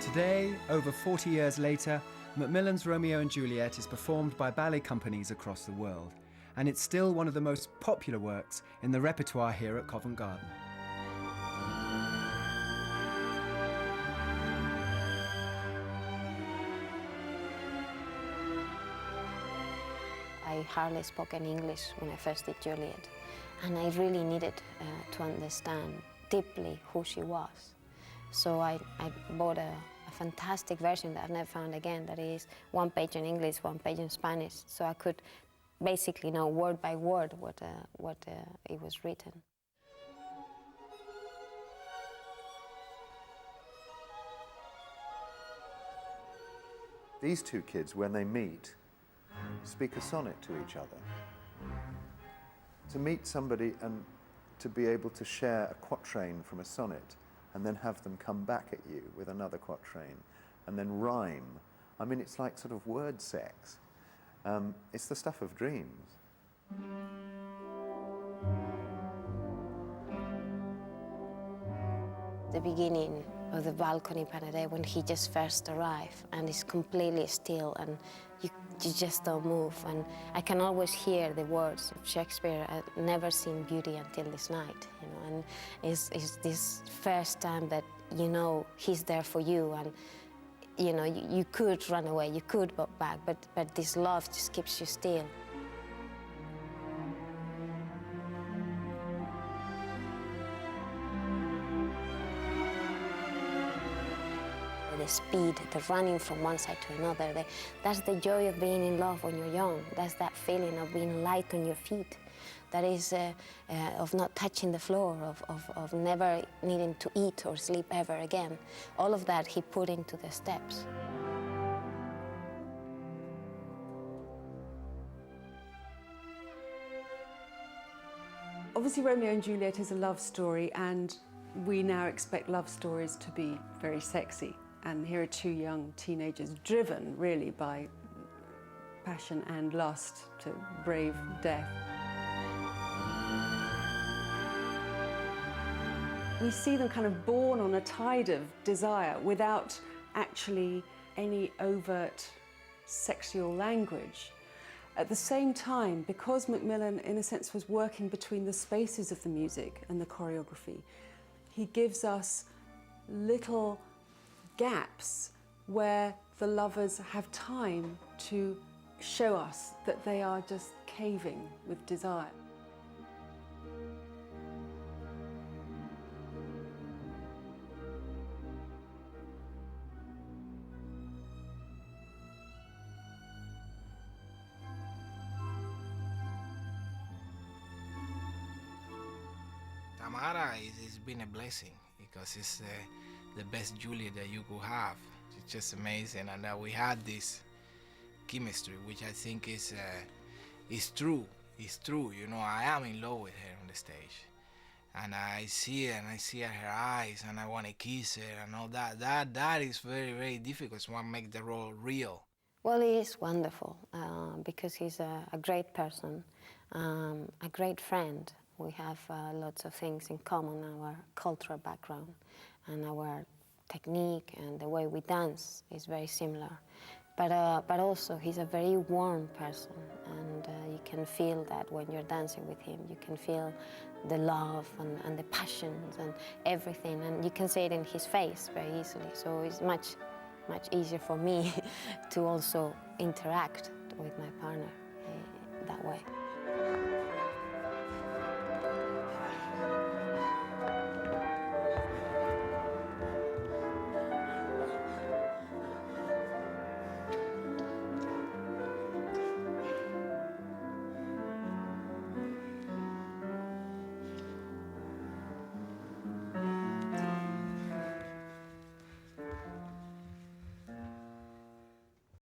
Today, over 40 years later, MacMillan's Romeo and Juliet is performed by ballet companies across the world, and it's still one of the most popular works in the repertoire here at Covent Garden. I hardly spoke any English when I first did Juliet, and I really needed to understand deeply who she was. So I bought a fantastic version that I've never found again, that is one page in English, one page in Spanish, so I could basically know word by word what it was written. These two kids, when they meet, speak a sonnet to each other. To meet somebody and to be able to share a quatrain from a sonnet and then have them come back at you with another quatrain and then rhyme. I mean, it's like sort of word sex. It's the stuff of dreams. The beginning of the balcony panorama, when he just first arrived and it's completely still and you just don't move, and I can always hear the words of Shakespeare, I've never seen beauty until this night, you know, and it's this first time that you know he's there for you, and you know you could run away, you could go back, but this love just keeps you still. The speed, the running from one side to another, that's the joy of being in love when you're young. That's that feeling of being light on your feet. That is of not touching the floor, of never needing to eat or sleep ever again. All of that he put into the steps. Obviously, Romeo and Juliet is a love story, and we now expect love stories to be very sexy. And here are two young teenagers driven really by passion and lust to brave death. We see them kind of born on a tide of desire without actually any overt sexual language. At the same time, because MacMillan, in a sense, was working between the spaces of the music and the choreography, he gives us little gaps where the lovers have time to show us that they are just caving with desire. Tamara, it's been a blessing because it's the best Juliet that you could have. It's just amazing, and we had this chemistry, which I think is true. It's true, you know. I am in love with her on the stage, and I see her, and I see her eyes, and I want to kiss her, and all that. That is very, very difficult. So one make the role real. Well, he is wonderful because he's a great person, a great friend. We have lots of things in common, our cultural background and our technique and the way we dance is very similar. But also he's a very warm person, and you can feel that when you're dancing with him. You can feel the love and the passions and everything, and you can see it in his face very easily. So it's much easier for me to also interact with my partner.